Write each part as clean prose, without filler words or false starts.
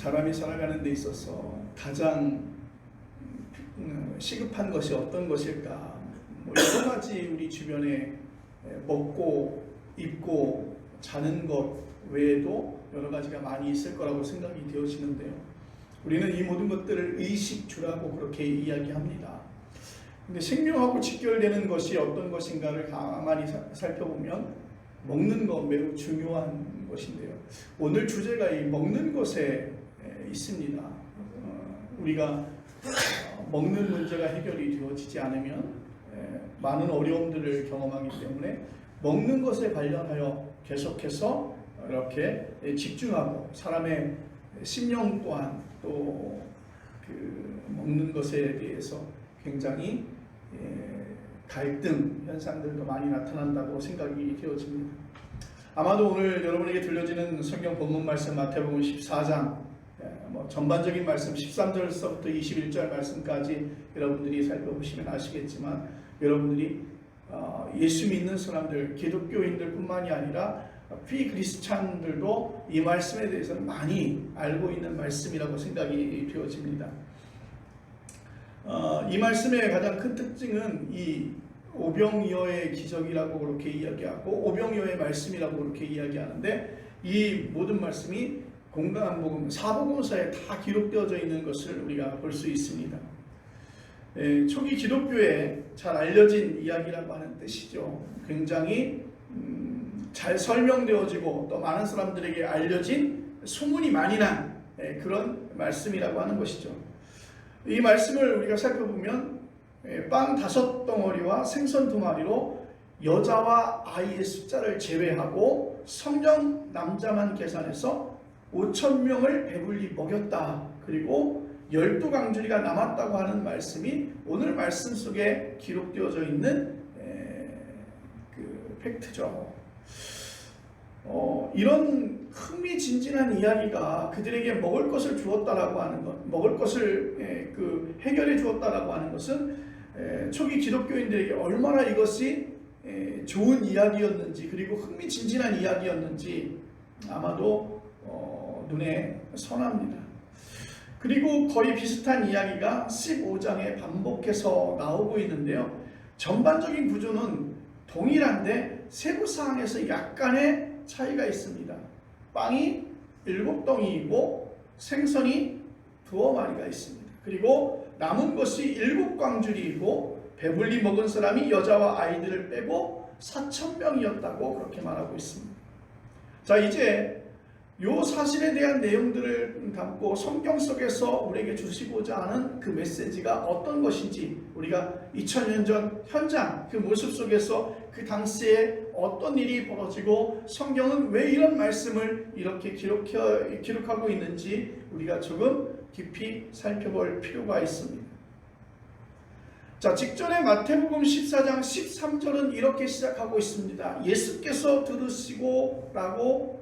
사람이 살아가는 데 있어서 가장 시급한 것이 어떤 것일까? 여러 가지 우리 주변에 먹고 입고 자는 것 외에도 여러 가지가 많이 있을 거라고 생각이 되어지는데요. 우리는 이 모든 것들을 의식주라고 그렇게 이야기합니다. 근데 생명하고 직결되는 것이 어떤 것인가를 가만히 살펴보면 먹는 것 매우 중요한 것인데요. 오늘 주제가 이 먹는 것에 있습니다. 우리가 먹는 문제가 해결이 되어지지 않으면 많은 어려움들을 경험하기 때문에 먹는 것에 관련하여 계속해서 이렇게 집중하고 사람의 심령 또한 또 그 먹는 것에 대해서 굉장히 갈등 현상들도 많이 나타난다고 생각이 되어집니다. 아마도 오늘 여러분에게 들려지는 성경 본문 말씀 마태복음 14장 전반적인 말씀 13절서부터 21절 말씀까지 여러분들이 살펴보시면 아시겠지만 여러분들이 예수 믿는 사람들 기독교인들 뿐만이 아니라 비크리스찬들도 이 말씀에 대해서는 많이 알고 있는 말씀이라고 생각이 되어집니다. 이 말씀의 가장 큰 특징은 이 오병이어의 기적이라고 그렇게 이야기하고 오병이어의 말씀이라고 그렇게 이야기하는데 이 모든 말씀이 공간복음 사복음서에 다 기록되어져 있는 것을 우리가 볼 수 있습니다. 초기 기독교에 잘 알려진 이야기라고 하는 뜻이죠. 굉장히 잘 설명되어지고 또 많은 사람들에게 알려진 소문이 많이 난 그런 말씀이라고 하는 것이죠. 이 말씀을 우리가 살펴보면 빵 5덩어리와 생선 2마리로 여자와 아이의 숫자를 제외하고 성령 남자만 계산해서 5,000명을 배불리 먹였다. 그리고 12강주리가 남았다고 하는 말씀이 오늘 말씀 속에 기록되어져 있는 그 팩트죠. 이런 흥미진진한 이야기가 그들에게 먹을 것을 주었다라고 하는 것, 먹을 것을 해결해 주었다라고 하는 것은 초기 기독교인들에게 얼마나 이것이 좋은 이야기였는지 그리고 흥미진진한 이야기였는지 아마도 눈에 선합니다. 그리고 거의 비슷한 이야기가 15장에 반복해서 나오고 있는데요. 전반적인 구조는 동일한데 세부사항에서 약간의 차이가 있습니다. 빵이 7덩이이고 생선이 2마리가 있습니다. 그리고 남은 것이 7광주리이고 배불리 먹은 사람이 여자와 아이들을 빼고 4,000명이었다고 그렇게 말하고 있습니다. 자, 이제 이 사실에 대한 내용들을 담고 성경 속에서 우리에게 주시고자 하는 그 메시지가 어떤 것인지 우리가 2000년 전 현장 그 모습 속에서 그 당시에 어떤 일이 벌어지고 성경은 왜 이런 말씀을 이렇게 기록하고 있는지 우리가 조금 깊이 살펴볼 필요가 있습니다. 자, 직전에 마태복음 14장 13절은 이렇게 시작하고 있습니다. 예수께서 들으시고 라고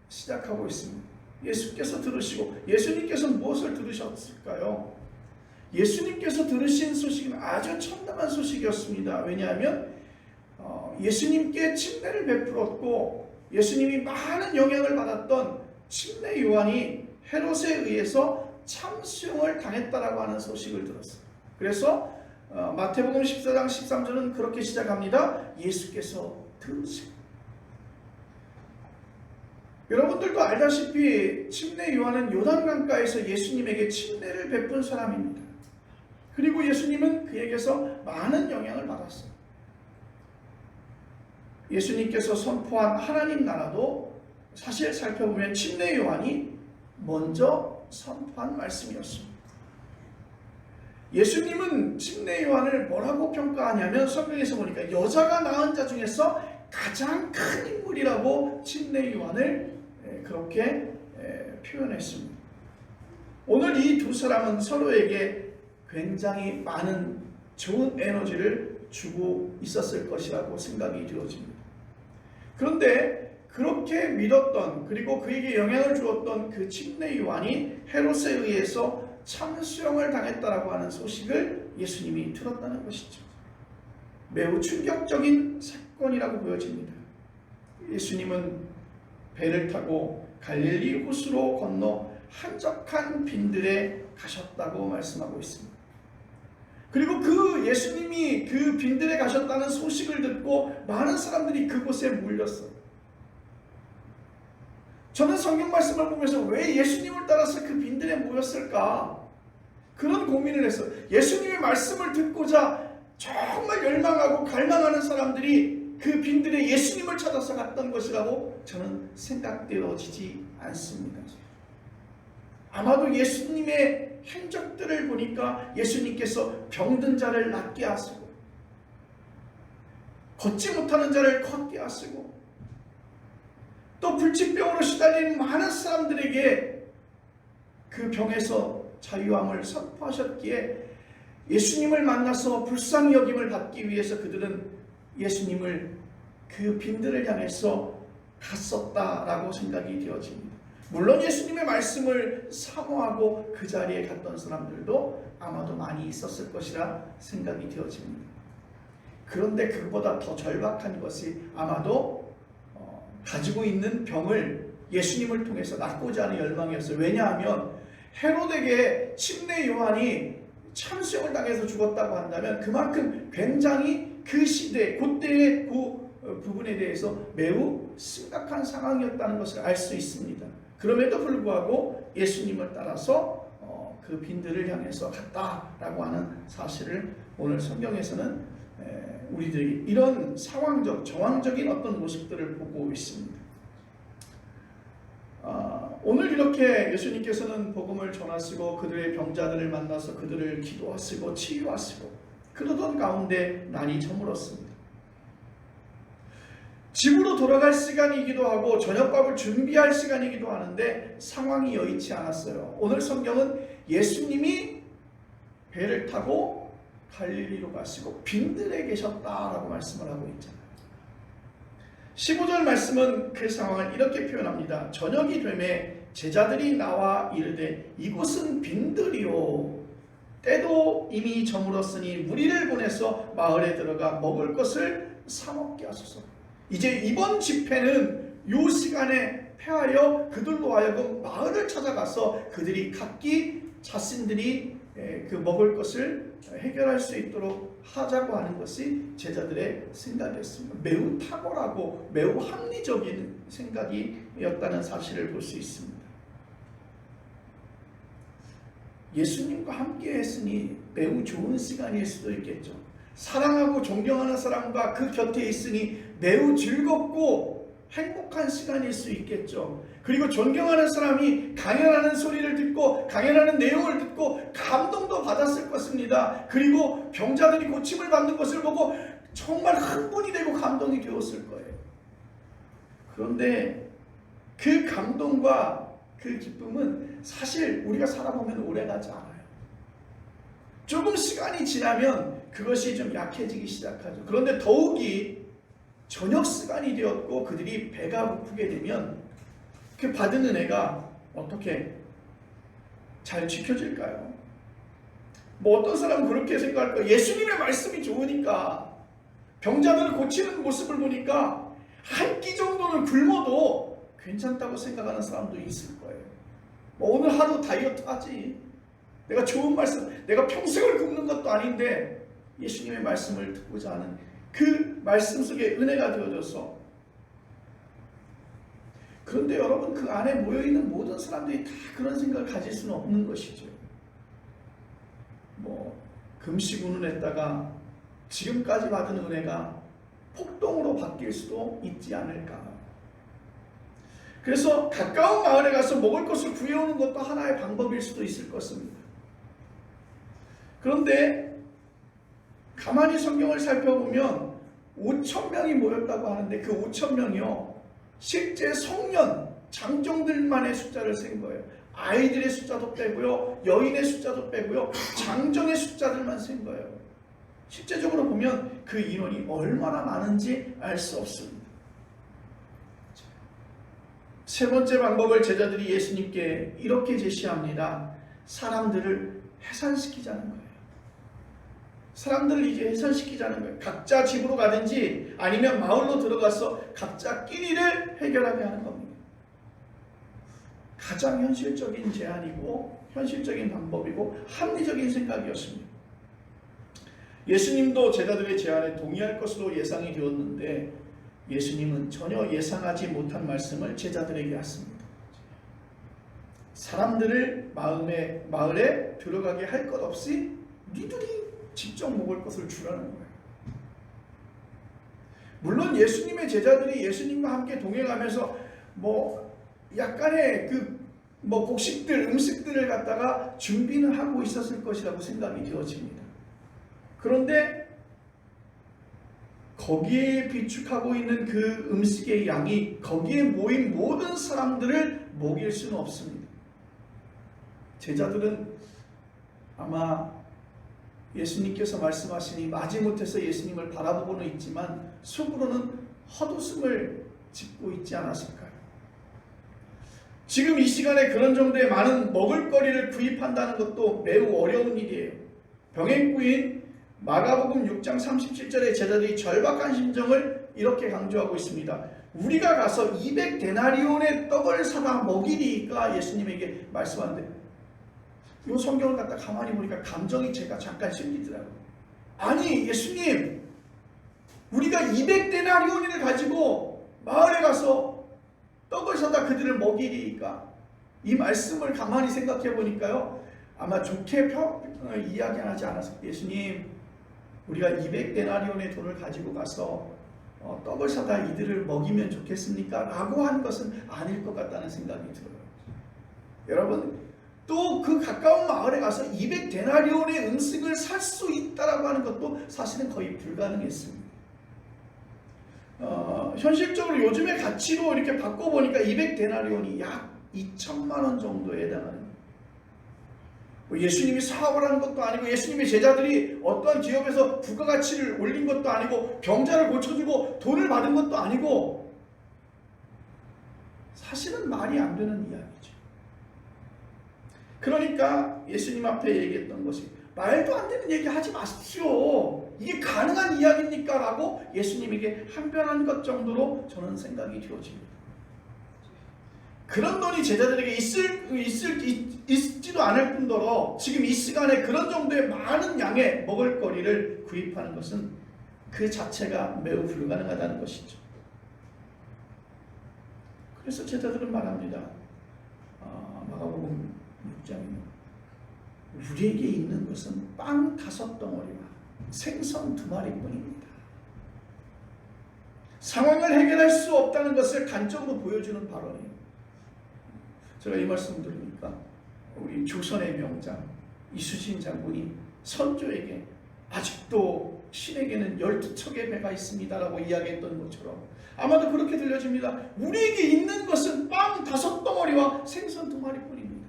시작하고 있습니다. 예수께서 들으시고, 예수님께서 무엇을 들으셨을까요? 예수님께서 들으신 소식은 아주 참담한 소식이었습니다. 왜냐하면 예수님께 침례를 베풀었고 예수님이 많은 영향을 받았던 침례 요한이 헤롯에 의해서 참수형을 당했다라고 하는 소식을 들었어요. 그래서 마태복음 14장 13절은 그렇게 시작합니다. 예수께서 들으시고. 여러분들도 알다시피 침례 요한은 요단강가에서 예수님에게 침례를 베푼 사람입니다. 그리고 예수님은 그에게서 많은 영향을 받았어요. 예수님께서 선포한 하나님 나라도 사실 살펴보면 침례 요한이 먼저 선포한 말씀이었습니다. 예수님은 침례 요한을 뭐라고 평가하냐면 성경에서 보니까 여자가 낳은 자 중에서 가장 큰 인물이라고 침례 요한을 그렇게 표현했습니다. 오늘 이 두 사람은 서로에게 굉장히 많은 좋은 에너지를 주고 있었을 것이라고 생각이 되어집니다. 그런데 그렇게 믿었던 그리고 그에게 영향을 주었던 그 침례 요한이 헤롯에 의해서 참수형을 당했다라고 하는 소식을 예수님이 들었다는 것이죠. 매우 충격적인 사건이라고 보여집니다. 예수님은 배를 타고 갈릴리 호수로 건너 한적한 빈들에 가셨다고 말씀하고 있습니다. 그리고 그 예수님이 그 빈들에 가셨다는 소식을 듣고 많은 사람들이 그곳에 몰렸어요. 저는 성경 말씀을 보면서 왜 예수님을 따라서 그 빈들에 모였을까? 그런 고민을 했어요. 예수님의 말씀을 듣고자 정말 열망하고 갈망하는 사람들이 그 빈들에 예수님을 찾아서 갔던 것이라고 저는 생각되어지지 않습니다. 아마도 예수님의 행적들을 보니까 예수님께서 병든 자를 낫게 하시고 걷지 못하는 자를 걷게 하시고 또 불치병으로 시달리는 많은 사람들에게 그 병에서 자유함을 선포하셨기에 예수님을 만나서 불쌍히 여김을 받기 위해서 그들은 예수님을 그 빈들을 향해서 갔었다라고 생각이 되어집니다. 물론 예수님의 말씀을 사모하고 그 자리에 갔던 사람들도 아마도 많이 있었을 것이라 생각이 되어집니다. 그런데 그보다 더 절박한 것이 아마도 가지고 있는 병을 예수님을 통해서 낫고자 하는 열망이었어요. 왜냐하면 헤롯에게 침례 요한이 참수형을 당해서 죽었다고 한다면 그만큼 굉장히 그 시대, 그때의 그 부분에 대해서 매우 심각한 상황이었다는 것을 알 수 있습니다. 그럼에도 불구하고 예수님을 따라서 그 빈들을 향해서 갔다라고 하는 사실을 오늘 성경에서는 우리들이 이런 상황적, 정황적인 어떤 모습들을 보고 있습니다. 오늘 이렇게 예수님께서는 복음을 전하시고 그들의 병자들을 만나서 그들을 기도하시고 치유하시고 그러던 가운데 날이 저물었습니다. 집으로 돌아갈 시간이기도 하고 저녁밥을 준비할 시간이기도 하는데 상황이 여의치 않았어요. 오늘 성경은 예수님이 배를 타고 갈릴리로 가시고 빈들에 계셨다라고 말씀을 하고 있잖아요. 15절 말씀은 그 상황을 이렇게 표현합니다. 저녁이 되매 제자들이 나와 이르되 이곳은 빈들이요 때도 이미 저물었으니 무리를 보내서 마을에 들어가 먹을 것을 사 먹게 하소서. 이제 이번 집회는 요 시간에 패하여 그들로 하여금 마을을 찾아가서 그들이 각기 자신들이 그 먹을 것을 해결할 수 있도록 하자고 하는 것이 제자들의 생각이었습니다. 매우 탁월하고 매우 합리적인 생각이었다는 사실을 볼 수 있습니다. 예수님과 함께 했으니 매우 좋은 시간일 수도 있겠죠. 사랑하고 존경하는 사람과 그 곁에 있으니 매우 즐겁고 행복한 시간일 수 있겠죠. 그리고 존경하는 사람이 강연하는 소리를 듣고 강연하는 내용을 듣고 감동도 받았을 것입니다. 그리고 병자들이 고침을 받는 것을 보고 정말 흥분이 되고 감동이 되었을 거예요. 그런데 그 감동과 그 기쁨은 사실 우리가 살아보면 오래가지 않아요. 조금 시간이 지나면 그것이 좀 약해지기 시작하죠. 그런데 더욱이 저녁 시간이 되었고 그들이 배가 고프게 되면 그 받은 은혜가 어떻게 잘 지켜질까요? 뭐 어떤 사람은 그렇게 생각할 거예요. 예수님의 말씀이 좋으니까 병자들을 고치는 모습을 보니까 한 끼 정도는 굶어도 괜찮다고 생각하는 사람도 있을 거예요. 뭐 오늘 하루 다이어트 하지. 내가 좋은 말씀, 내가 평생을 굶는 것도 아닌데 예수님의 말씀을 듣고자 하는 그 말씀 속에 은혜가 되어져서. 그런데 여러분 그 안에 모여있는 모든 사람들이 다 그런 생각을 가질 수는 없는 것이죠. 뭐 금식 운운했다가 지금까지 받은 은혜가 폭동으로 바뀔 수도 있지 않을까. 그래서 가까운 마을에 가서 먹을 것을 구해오는 것도 하나의 방법일 수도 있을 것입니다. 그런데 가만히 성경을 살펴보면 5,000명이 모였다고 하는데 그 5,000명이요 실제 성년, 장정들만의 숫자를 센 거예요. 아이들의 숫자도 빼고요, 여인의 숫자도 빼고요, 장정의 숫자들만 센 거예요. 실제적으로 보면 그 인원이 얼마나 많은지 알 수 없습니다. 세 번째 방법을 제자들이 예수님께 이렇게 제시합니다. 사람들을 해산시키자는 거예요. 사람들을 이제 해산시키자는 거예요. 각자 집으로 가든지 아니면 마을로 들어가서 각자 끼니를 해결하게 하는 겁니다. 가장 현실적인 제안이고 현실적인 방법이고 합리적인 생각이었습니다. 예수님도 제자들의 제안에 동의할 것으로 예상이 되었는데 예수님은 전혀 예상하지 못한 말씀을 제자들에게 하십니다. 사람들을 마을에 들어가게 할 것 없이 니들이 직접 먹을 것을 주라는 거예요. 물론 예수님의 제자들이 예수님과 함께 동행하면서 약간의 곡식들, 음식들을 갖다가 준비는 하고 있었을 것이라고 생각이 되어집니다. 그런데 거기에 비축하고 있는 그 음식의 양이 거기에 모인 모든 사람들을 먹일 수는 없습니다. 제자들은 아마 예수님께서 말씀하시니 마지못해서 예수님을 바라보고는 있지만 속으로는 헛웃음을 짓고 있지 않았을까요? 지금 이 시간에 그런 정도의 많은 먹을거리를 구입한다는 것도 매우 어려운 일이에요. 병행구인 마가복음 6장 37절에 제자들이 절박한 심정을 이렇게 강조하고 있습니다. 우리가 가서 200데나리온의 떡을 사다 먹이리까 예수님에게 말씀하는데 이 성경을 갖다 가만히 보니까 감정이 제가 잠깐 실리더라고요. 아니 예수님, 우리가 200데나리온을 가지고 마을에 가서 떡을 사다 그들을 먹이리까? 이 말씀을 가만히 생각해 보니까요, 아마 좋게 이야기하지 않았어요. 예수님, 우리가 200데나리온의 돈을 가지고 가서 떡을 사다 이들을 먹이면 좋겠습니까? 라고 한 것은 아닐 것 같다는 생각이 들어요. 여러분, 또 그 가까운 마을에 가서 200데나리온의 음식을 살 수 있다라고 하는 것도 사실은 거의 불가능했습니다. 현실적으로 요즘의 가치로 이렇게 바꿔보니까 200데나리온이 약 2천만 원 정도에 해당합니다. 예수님이 사업을 하는 것도 아니고 예수님의 제자들이 어떠한 기업에서 부가가치를 올린 것도 아니고 병자를 고쳐주고 돈을 받은 것도 아니고 사실은 말이 안 되는 이야기죠. 그러니까 예수님 앞에 얘기했던 것이 말도 안 되는 얘기 하지 마십시오. 이게 가능한 이야기입니까? 라고 예수님에게 항변한 것 정도로 저는 생각이 되어집니다. 그런 돈이 제자들에게 있지도 않을 뿐더러 지금 이 시간에 그런 정도의 많은 양의 먹을거리를 구입하는 것은 그 자체가 매우 불가능하다는 것이죠. 그래서 제자들은 말합니다. 마가복음 6장입니다. 우리에게 있는 것은 빵 5덩어리와 생선 2마리뿐입니다. 상황을 해결할 수 없다는 것을 간접으로 보여주는 발언이에요. 제가 이 말씀 드리니까 우리 조선의 명장 이수신 장군이 선조에게 아직도 신에게는 12척의 배가 있습니다라고 이야기했던 것처럼 아마도 그렇게 들려집니다. 우리에게 있는 것은 빵 5덩어리와 생선 2마리뿐입니다.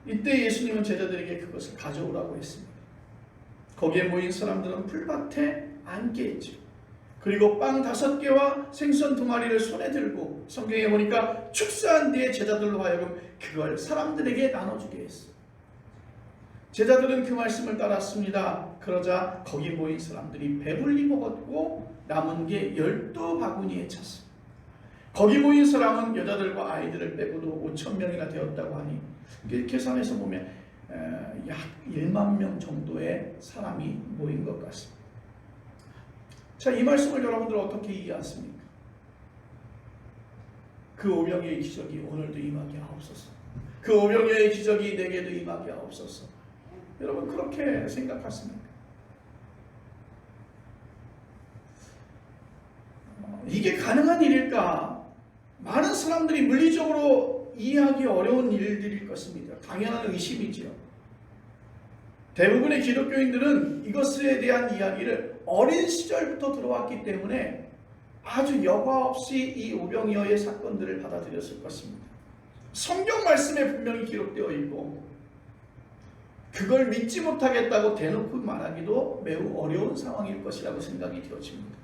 이때 예수님은 제자들에게 그것을 가져오라고 했습니다. 거기에 모인 사람들은 풀밭에 앉게 했죠. 그리고 빵 5개와 생선 2마리를 손에 들고 성경에 보니까 축사한 뒤에 제자들로 하여금 그걸 사람들에게 나눠주게 했어요. 제자들은 그 말씀을 따랐습니다. 그러자 거기 모인 사람들이 배불리 먹었고 남은 게 12바구니에 찼습니다. 거기 모인 사람은 여자들과 아이들을 빼고도 5,000명이나 되었다고 하니 계산해서 보면 약 1만 명 정도의 사람이 모인 것 같습니다. 자, 이 말씀을 여러분들 어떻게 이해하십니까? 그 오병이어의 기적이 오늘도 임하게 하옵소서. 그 오병이어의 기적이 내게도 임하게 하옵소서. 여러분 그렇게 생각하십니까? 이게 가능한 일일까? 많은 사람들이 물리적으로 이해하기 어려운 일들일 것입니다. 당연한 의심이지요. 대부분의 기독교인들은 이것에 대한 이야기를 어린 시절부터 들어왔기 때문에 아주 여과 없이 이 오병이어의 사건들을 받아들였을 것입니다. 성경 말씀에 분명히 기록되어 있고 그걸 믿지 못하겠다고 대놓고 말하기도 매우 어려운 상황일 것이라고 생각이 되어집니다.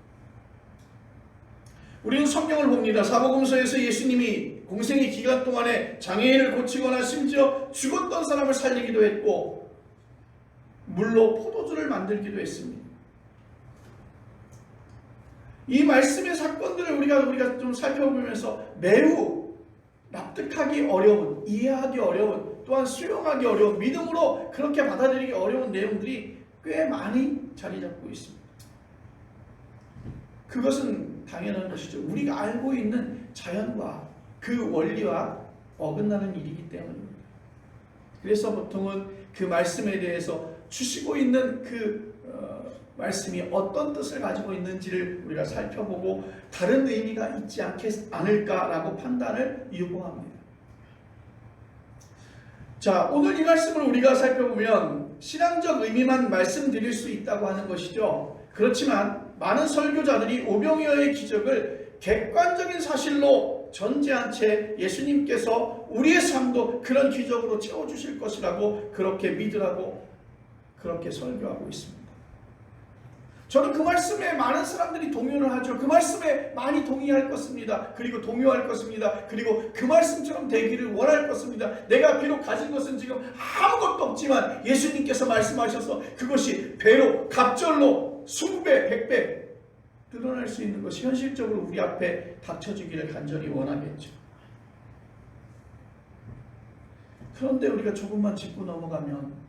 우리는 성경을 봅니다. 사복음서에서 예수님이 공생의 기간 동안에 장애인을 고치거나 심지어 죽었던 사람을 살리기도 했고 물로 포도주를 만들기도 했습니다. 이 말씀의 사건들을 우리가 좀 살펴보면서 매우 납득하기 어려운, 이해하기 어려운, 또한 수용하기 어려운, 믿음으로 그렇게 받아들이기 어려운 내용들이 꽤 많이 자리 잡고 있습니다. 그것은 당연한 것이죠. 우리가 알고 있는 자연과 그 원리와 어긋나는 일이기 때문입니다. 그래서 보통은 그 말씀에 대해서 주시고 있는 그 말씀이 어떤 뜻을 가지고 있는지를 우리가 살펴보고 다른 의미가 있지 않을까라고 판단을 유보합니다. 자, 오늘 이 말씀을 우리가 살펴보면 신앙적 의미만 말씀드릴 수 있다고 하는 것이죠. 그렇지만 많은 설교자들이 오병이어의 기적을 객관적인 사실로 전제한 채 예수님께서 우리의 삶도 그런 기적으로 채워주실 것이라고 그렇게 믿으라고 그렇게 설교하고 있습니다. 저는 그 말씀에 많은 사람들이 동요를 하죠. 그 말씀에 많이 동의할 것입니다. 그리고 동요할 것입니다. 그리고 그 말씀처럼 되기를 원할 것입니다. 내가 비록 가진 것은 지금 아무것도 없지만 예수님께서 말씀하셔서 그것이 배로, 갑절로 20배, 100배 늘어날 수 있는 것이 현실적으로 우리 앞에 닥쳐지기를 간절히 원하겠죠. 그런데 우리가 조금만 짚고 넘어가면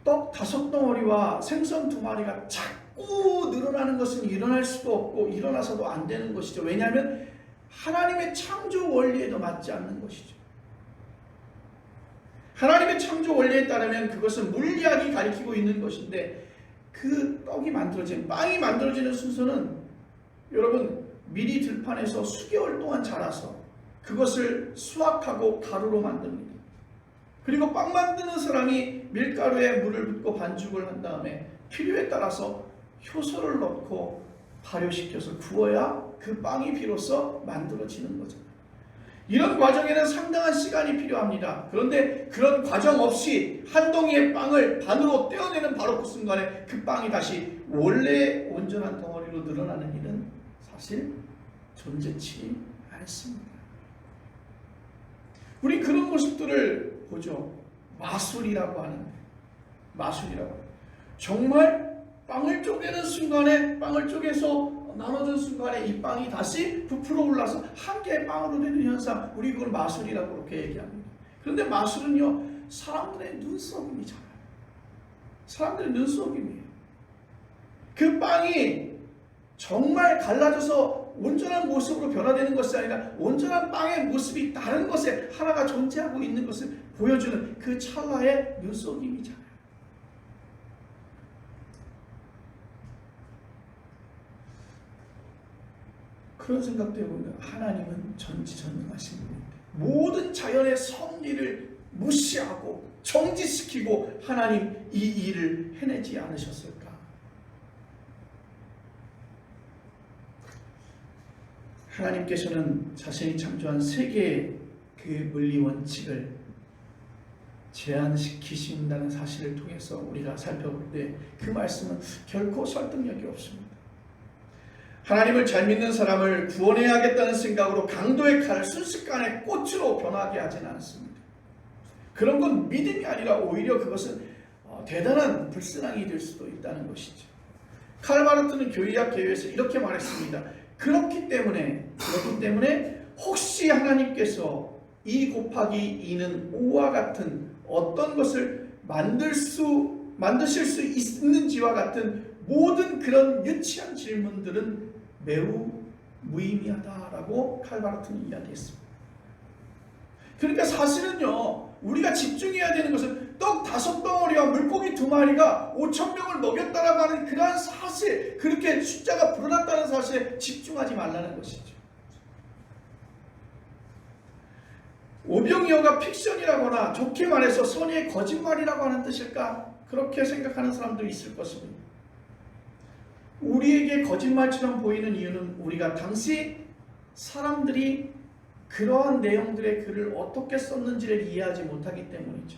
떡 5덩어리와 생선 2마리가 자꾸 늘어나는 것은 일어날 수도 없고 일어나서도 안 되는 것이죠. 왜냐하면 하나님의 창조 원리에도 맞지 않는 것이죠. 하나님의 창조 원리에 따르면 그것은 물리학이 가리키고 있는 것인데 그 떡이 만들어진, 빵이 만들어지는 순서는 여러분 미리 들판에서 수개월 동안 자라서 그것을 수확하고 가루로 만듭니다. 그리고 빵 만드는 사람이 밀가루에 물을 붓고 반죽을 한 다음에 필요에 따라서 효소를 넣고 발효시켜서 구워야 그 빵이 비로소 만들어지는 거죠. 이런 과정에는 상당한 시간이 필요합니다. 그런데 그런 과정 없이 한 덩이의 빵을 반으로 떼어내는 바로 그 순간에 그 빵이 다시 원래 온전한 덩어리로 늘어나는 일은 사실 존재치 않습니다. 우리 그런 모습들을 보죠. 마술이라고 하는데, 마술이라고. 정말 빵을 쪼개는 순간에, 빵을 쪼개서 나눠준 순간에 이 빵이 다시 부풀어 올라서 한 개의 빵으로 되는 현상, 우리 그걸 마술이라고 그렇게 얘기합니다. 그런데 마술은요, 사람들의 눈속임이잖아요. 사람들의 눈속임이에요. 그 빵이 정말 갈라져서 온전한 모습으로 변화되는 것이 아니라 온전한 빵의 모습이 다른 것에 하나가 존재하고 있는 것을 보여주는 그 찰나의 눈속임이잖아요. 그런 생각도 해보면 하나님은 전지전능하신 분인데 모든 자연의 섭리를 무시하고 정지시키고 하나님 이 일을 해내지 않으셨을까? 하나님께서는 자신이 창조한 세계의 그 물리 원칙을 제한시키신다는 사실을 통해서 우리가 살펴볼 때 그 말씀은 결코 설득력이 없습니다. 하나님을 잘 믿는 사람을 구원해야겠다는 생각으로 강도의 칼을 순식간에 꽃으로 변하게 하지는 않습니다. 그런 건 믿음이 아니라 오히려 그것은 대단한 불신앙이 될 수도 있다는 것이죠. 칼바르트는 교의학 개요에서 이렇게 말했습니다. 그렇기 때문에 혹시 하나님께서 2 곱하기 2는 5와 같은 어떤 것을 만드실 수 있는지와 같은 모든 그런 유치한 질문들은 매우 무의미하다라고 칼바르트는 이야기했습니다. 그러니까 사실은요, 우리가 집중해야 되는 것은 떡 5덩어리와 물고기 2마리가 5,000명을 먹였다라고 하는 그러한 사실, 그렇게 숫자가 불어났다는 사실에 집중하지 말라는 것이죠. 오병이어가 픽션이라거나 좋게 말해서 선의의 거짓말이라고 하는 뜻일까? 그렇게 생각하는 사람도 있을 것입니다. 우리에게 거짓말처럼 보이는 이유는 우리가 당시 사람들이 그러한 내용들의 글을 어떻게 썼는지를 이해하지 못하기 때문이죠.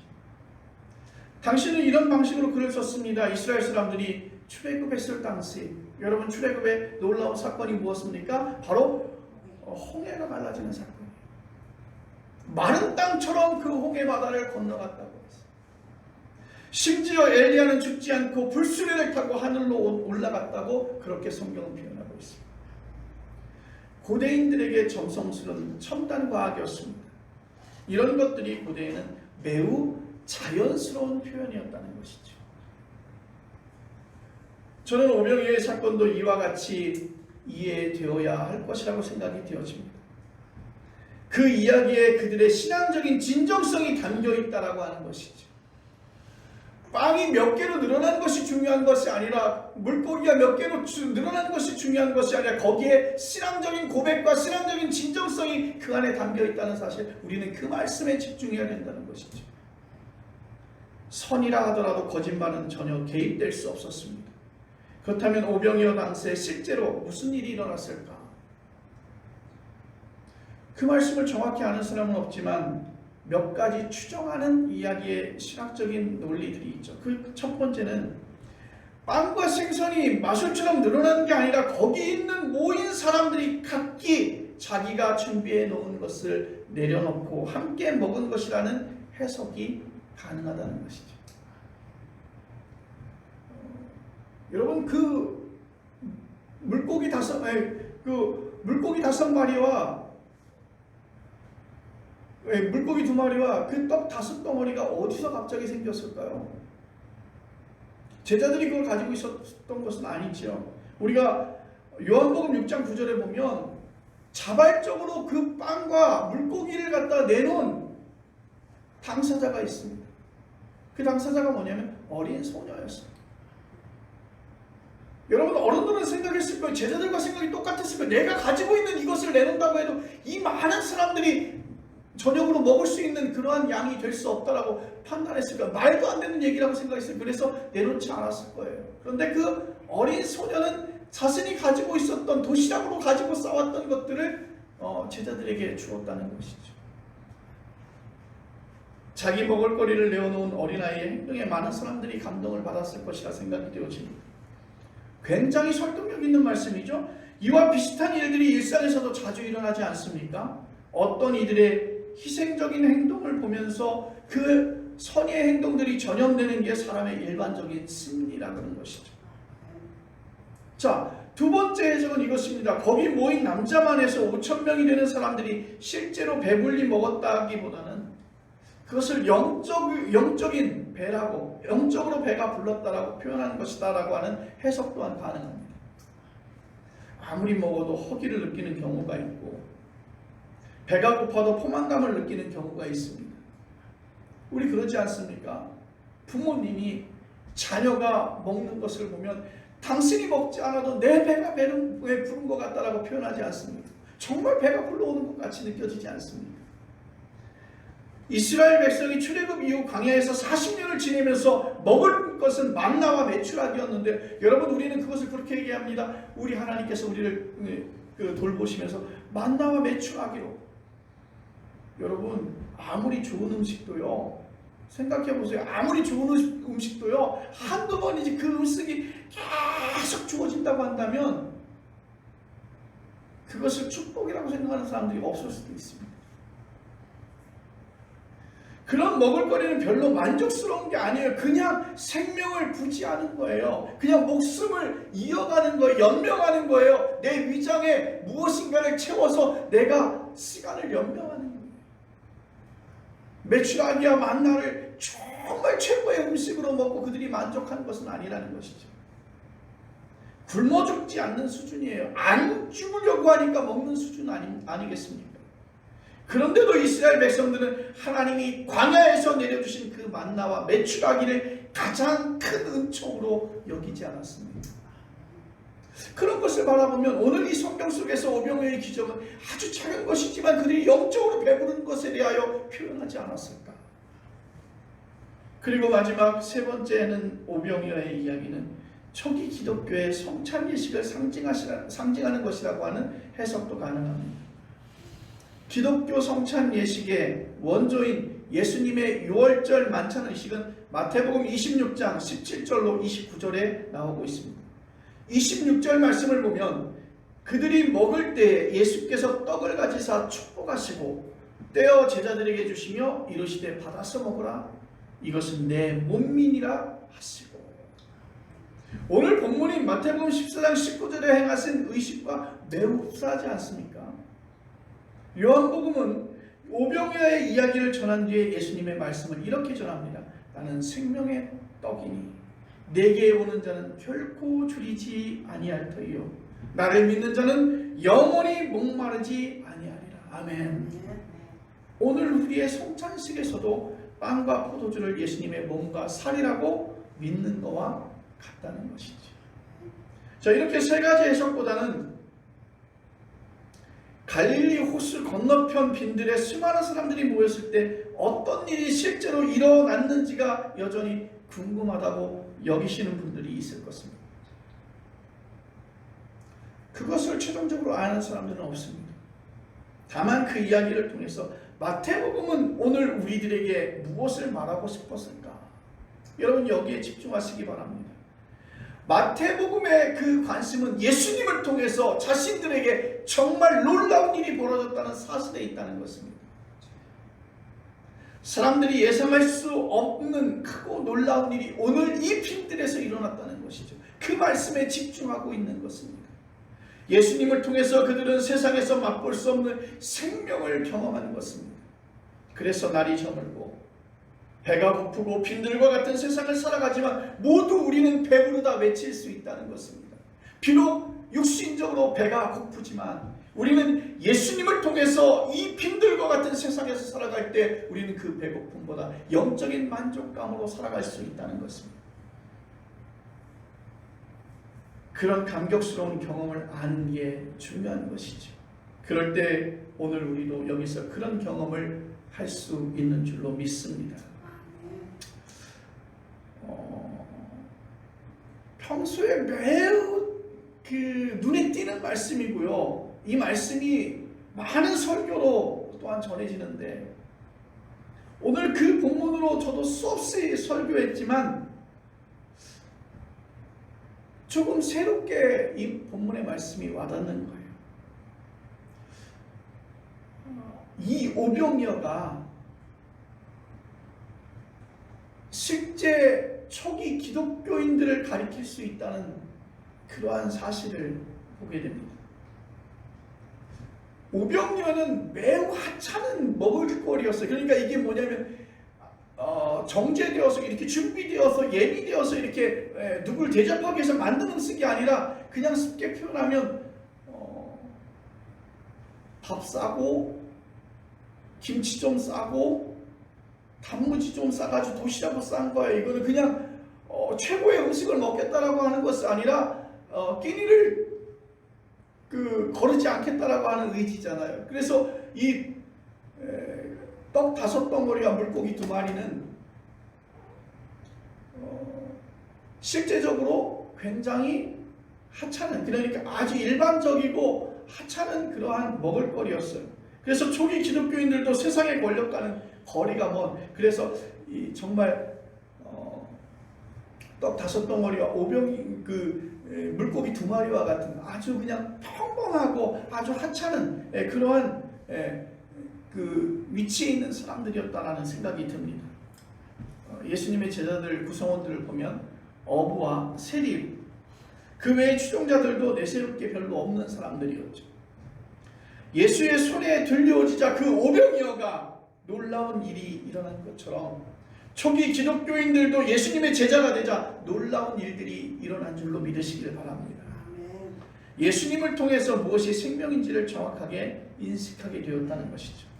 당신은 이런 방식으로 글을 썼습니다. 이스라엘 사람들이 출애굽했을 당시, 여러분 출애굽의 놀라운 사건이 무엇입니까? 바로 홍해가 갈라지는 사건이에요. 마른 땅처럼 그 홍해 바다를 건너갔다고 했어요. 심지어 엘리야는 죽지 않고 불수레를 타고 하늘로 올라갔다고 그렇게 성경은 표현하고 있습니다. 고대인들에게 정성스러운 첨단 과학이었습니다. 이런 것들이 고대에는 매우 자연스러운 표현이었다는 것이죠. 저는 오병이어의 사건도 이와 같이 이해되어야 할 것이라고 생각이 되어집니다. 그 이야기에 그들의 신앙적인 진정성이 담겨있다라고 하는 것이죠. 빵이 몇 개로 늘어나는 것이 중요한 것이 아니라, 물고기가 몇 개로 늘어나는 것이 중요한 것이 아니라, 거기에 신앙적인 고백과 신앙적인 진정성이 그 안에 담겨있다는 사실, 우리는 그 말씀에 집중해야 된다는 것이죠. 선이라 하더라도 거짓말은 전혀 개입될 수 없었습니다. 그렇다면 오병이어 당시에 실제로 무슨 일이 일어났을까? 그 말씀을 정확히 아는 사람은 없지만 몇 가지 추정하는 이야기의 신학적인 논리들이 있죠. 그 첫 번째는 빵과 생선이 마술처럼 늘어나는 게 아니라 거기 있는 모인 사람들이 각기 자기가 준비해 놓은 것을 내려놓고 함께 먹은 것이라는 해석이 가능하다는 것이죠. 여러분, 그 물고기 다섯 마리와 물고기 2마리와 그 떡 5덩어리가 어디서 갑자기 생겼을까요? 제자들이 그걸 가지고 있었던 것은 아니죠. 우리가 요한복음 6장 9절에 보면 자발적으로 그 빵과 물고기를 갖다 내놓은 당사자가 있습니다. 그 당사자가 뭐냐면 어린 소녀였습니다. 여러분, 어른들은 생각했을 거예요. 제자들과 생각이 똑같았을 거예요. 내가 가지고 있는 이것을 내놓는다고 해도 이 많은 사람들이 저녁으로 먹을 수 있는 그러한 양이 될 수 없다라고 판단했을 거예요. 말도 안 되는 얘기라고 생각했어요. 그래서 내놓지 않았을 거예요. 그런데 그 어린 소녀는 자신이 가지고 있었던, 도시락으로 가지고 싸웠던 것들을 제자들에게 주었다는 것이죠. 자기 먹을거리를 내어놓은 어린아이의 행동에 많은 사람들이 감동을 받았을 것이라 생각이 되어집니다. 굉장히 설득력 있는 말씀이죠. 이와 비슷한 일들이 일상에서도 자주 일어나지 않습니까? 어떤 이들의 희생적인 행동을 보면서 그 선의의 행동들이 전염되는 게 사람의 일반적인 심리라는 것이죠. 자, 두 번째 해석은 이것입니다. 거기 모인 남자만 해서 5,000명이 되는 사람들이 실제로 배불리 먹었다기보다는 그것을 영적인 배라고, 영적으로 배가 불렀다라고 표현하는 것이다라고 하는 해석 또한 가능합니다. 아무리 먹어도 허기를 느끼는 경우가 있고 배가 고파도 포만감을 느끼는 경우가 있습니다. 우리 그러지 않습니까? 부모님이 자녀가 먹는 것을 보면 당신이 먹지 않아도 내 배가 부른 것 같다라고 표현하지 않습니까? 정말 배가 불러오는 것 같이 느껴지지 않습니까? 이스라엘 백성이 출애굽 이후 광야에서 40년을 지내면서 먹을 것은 만나와 메추라기였는데, 여러분, 우리는 그것을 그렇게 얘기합니다. 우리 하나님께서 우리를 돌보시면서 만나와 메추라기로. 여러분, 아무리 좋은 음식도요, 생각해보세요. 아무리 좋은 음식도요, 한두 번이지 그 음식이 계속 주어진다고 한다면 그것을 축복이라고 생각하는 사람들이 없을 수도 있습니다. 그런 먹을거리는 별로 만족스러운 게 아니에요. 그냥 생명을 부지하는 거예요. 그냥 목숨을 이어가는 거예요. 연명하는 거예요. 내 위장에 무엇인가를 채워서 내가 시간을 연명하는 거예요. 메추라기와 만나를 정말 최고의 음식으로 먹고 그들이 만족한 것은 아니라는 것이죠. 굶어 죽지 않는 수준이에요. 안 죽으려고 하니까 먹는 수준 아니겠습니까? 그런데도 이스라엘 백성들은 하나님이 광야에서 내려주신 그 만나와 메추라기를 가장 큰 은총으로 여기지 않았습니다. 그런 것을 바라보면 오늘 이 성경 속에서 오병이어의 기적은 아주 작은 것이지만 그들이 영적으로 배부른 것에 대하여 표현하지 않았을까? 그리고 마지막 세 번째는 오병이어의 이야기는 초기 기독교의 성찬 예식을 상징하는 것이라고 하는 해석도 가능합니다. 기독교 성찬 예식의 원조인 예수님의 6월절 만찬 의식은 마태복음 26장 17절로 29절에 나오고 있습니다. 26절 말씀을 보면 그들이 먹을 때 예수께서 떡을 가지사 축복하시고 떼어 제자들에게 주시며 이르시되 받아서 먹으라, 이것은 내 몸이니라 하시고. 오늘 본문인 마태복음 14장 19절에 행하신 의식과 매우 흡사하지 않습니까? 요한복음은 오병이어의 이야기를 전한 뒤에 예수님의 말씀을 이렇게 전합니다. 나는 생명의 떡이니 내게 오는 자는 결코 줄이지 아니할 터이요 나를 믿는 자는 영원히 목마르지 아니하리라. 아멘. 오늘 우리의 성찬식에서도 빵과 포도주를 예수님의 몸과 살이라고 믿는 것과 같다는 것이죠. 자, 이렇게 세 가지 해석보다는 갈릴리 호수 건너편 빈들에 수많은 사람들이 모였을 때 어떤 일이 실제로 일어났는지가 여전히 궁금하다고 여기시는 분들이 있을 것입니다. 그것을 최종적으로 아는 사람들은 없습니다. 다만 그 이야기를 통해서 마태복음은 오늘 우리들에게 무엇을 말하고 싶었을까? 여러분 여기에 집중하시기 바랍니다. 마태복음의 그 관심은 예수님을 통해서 자신들에게 정말 놀라운 일이 벌어졌다는 사실에 있다는 것입니다. 사람들이 예상할 수 없는 크고 놀라운 일이 오늘 이 빈들에서 일어났다는 것이죠. 그 말씀에 집중하고 있는 것입니다. 예수님을 통해서 그들은 세상에서 맛볼 수 없는 생명을 경험하는 것입니다. 그래서 날이 저물고 배가 고프고 빈들과 같은 세상을 살아가지만 모두 우리는 배부르다 외칠 수 있다는 것입니다. 비록 육신적으로 배가 고프지만 우리는 예수님을 통해서 이 빈들과 같은 세상에서 살아갈 때 우리는 그 배고픔보다 영적인 만족감으로 살아갈 수 있다는 것입니다. 그런 감격스러운 경험을 아는 게 중요한 것이죠. 그럴 때 오늘 우리도 여기서 그런 경험을 할 수 있는 줄로 믿습니다. 평소에 매우 눈에 띄는 말씀이고요. 이 말씀이 많은 설교로 또한 전해지는데 오늘 그 본문으로 저도 수없이 설교했지만 조금 새롭게 이 본문의 말씀이 와닿는 거예요. 이 오병이어가 실제 초기 기독교인들을 가리킬 수 있다는 그러한 사실을 보게 됩니다. 오병이어는 매우 하찮은 먹을거리였어요. 그러니까 이게 뭐냐면 정제되어서 이렇게 준비되어서 예비되어서 이렇게 누굴 대접하기 위해서 만든 음식이 아니라 그냥 쉽게 표현하면 밥 싸고 김치 좀 싸고 단무지 좀 싸가지고 도시락을 싼 거예요. 이거는 그냥 최고의 음식을 먹겠다라고 하는 것이 아니라 끼니를 거르지 않겠다라고 하는 의지잖아요. 그래서 이 떡 5덩어리와 물고기 2마리는 실제적으로 굉장히 하찮은, 그러니까 아주 일반적이고 하찮은 그러한 먹을거리였어요. 그래서 초기 기독교인들도 세상의 권력과는 거리가 먼, 그래서 정말 떡 5덩어리와 물고기 2마리와 같은 아주 그냥 평범하고 아주 하찮은 그러한 위치에 있는 사람들이었다라는 생각이 듭니다. 예수님의 제자들 구성원들을 보면 어부와 세리, 그 외의 추종자들도 내세울 게 별로 없는 사람들이었죠. 예수의 손에 들려오지자 그 오병이어가 놀라운 일이 일어난 것처럼 초기 기독교인들도 예수님의 제자가 되자 놀라운 일들이 일어난 줄로 믿으시길 바랍니다. 예수님을 통해서 무엇이 생명인지를 정확하게 인식하게 되었다는 것이죠.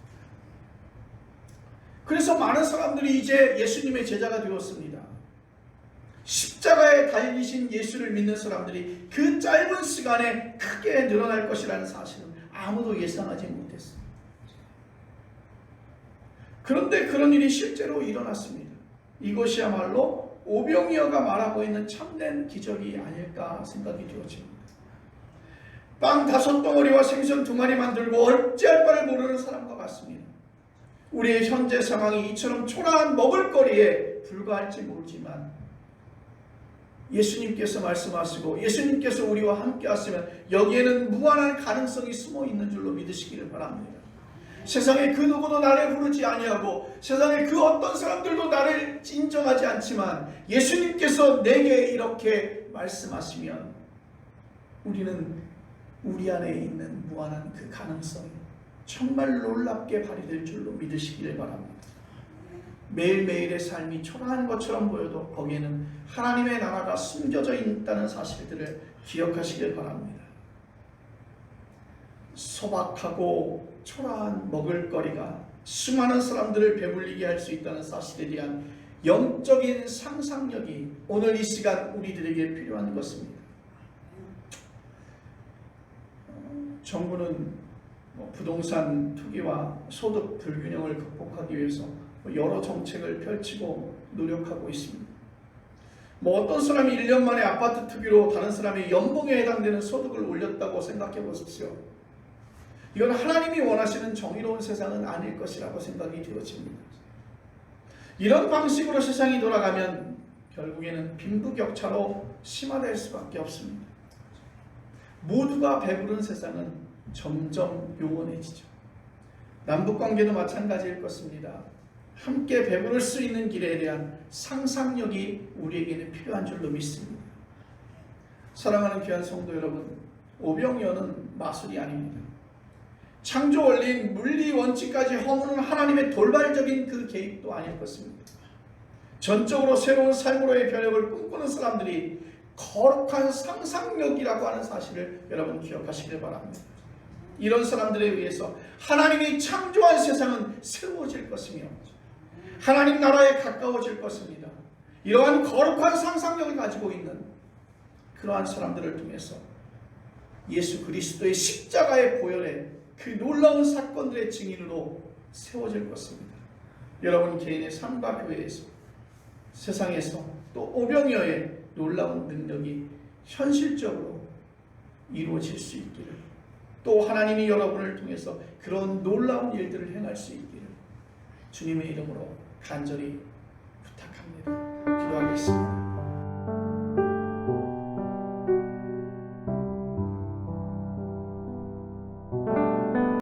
그래서 많은 사람들이 이제 예수님의 제자가 되었습니다. 십자가에 달리신 예수를 믿는 사람들이 그 짧은 시간에 크게 늘어날 것이라는 사실은 아무도 예상하지 못했습니다. 그런데 그런 일이 실제로 일어났습니다. 이것이야말로 오병이어가 말하고 있는 참된 기적이 아닐까 생각이 되어집니다. 빵 5덩어리와 생선 2마리 만들고 어찌할 바를 모르는 사람과 같습니다. 우리의 현재 상황이 이처럼 초라한 먹을거리에 불과할지 모르지만 예수님께서 말씀하시고 예수님께서 우리와 함께 하시면 여기에는 무한한 가능성이 숨어 있는 줄로 믿으시기를 바랍니다. 세상에 그 누구도 나를 부르지 아니하고 세상에 그 어떤 사람들도 나를 인정하지 않지만 예수님께서 내게 이렇게 말씀하시면 우리는 우리 안에 있는 무한한 그 가능성, 정말 놀랍게 발휘될 줄로 믿으시기를 바랍니다. 매일매일의 삶이 초라한 것처럼 보여도 거기에는 하나님의 나라가 숨겨져 있다는 사실들을 기억하시길 바랍니다. 소박하고 초라한 먹을거리가 수많은 사람들을 배불리게 할 수 있다는 사실에 대한 영적인 상상력이 오늘 이 시간 우리들에게 필요한 것입니다. 정부는 부동산 투기와 소득 불균형을 극복하기 위해서 여러 정책을 펼치고 노력하고 있습니다. 어떤 사람이 1년 만에 아파트 투기로 다른 사람의 연봉에 해당되는 소득을 올렸다고 생각해 보십시오. 이건 하나님이 원하시는 정의로운 세상은 아닐 것이라고 생각이 되어집니다. 이런 방식으로 세상이 돌아가면 결국에는 빈부격차로 심화될 수밖에 없습니다. 모두가 배부른 세상은 점점 요원해지죠. 남북관계도 마찬가지일 것입니다. 함께 배부를 수 있는 길에 대한 상상력이 우리에게는 필요한 줄로 믿습니다. 사랑하는 귀한 성도 여러분, 오병이어는 마술이 아닙니다. 창조 원리인 물리 원칙까지 허무는 하나님의 돌발적인 그 개입도 아닐 것입니다. 전적으로 새로운 삶으로의 변혁을 꿈꾸는 사람들이 거룩한 상상력이라고 하는 사실을 여러분 기억하시길 바랍니다. 이런 사람들에 의해서 하나님이 창조한 세상은 새로워질 것이며 하나님 나라에 가까워질 것입니다. 이러한 거룩한 상상력을 가지고 있는 그러한 사람들을 통해서 예수 그리스도의 십자가의 보혈에 그 놀라운 사건들의 증인으로 세워질 것입니다. 여러분 개인의 삶과 교회에서, 세상에서, 또 오병이어의 놀라운 능력이 현실적으로 이루어질 수 있기를, 또 하나님이 여러분을 통해서 그런 놀라운 일들을 행할 수 있기를 주님의 이름으로 간절히 부탁합니다. 기도하겠습니다.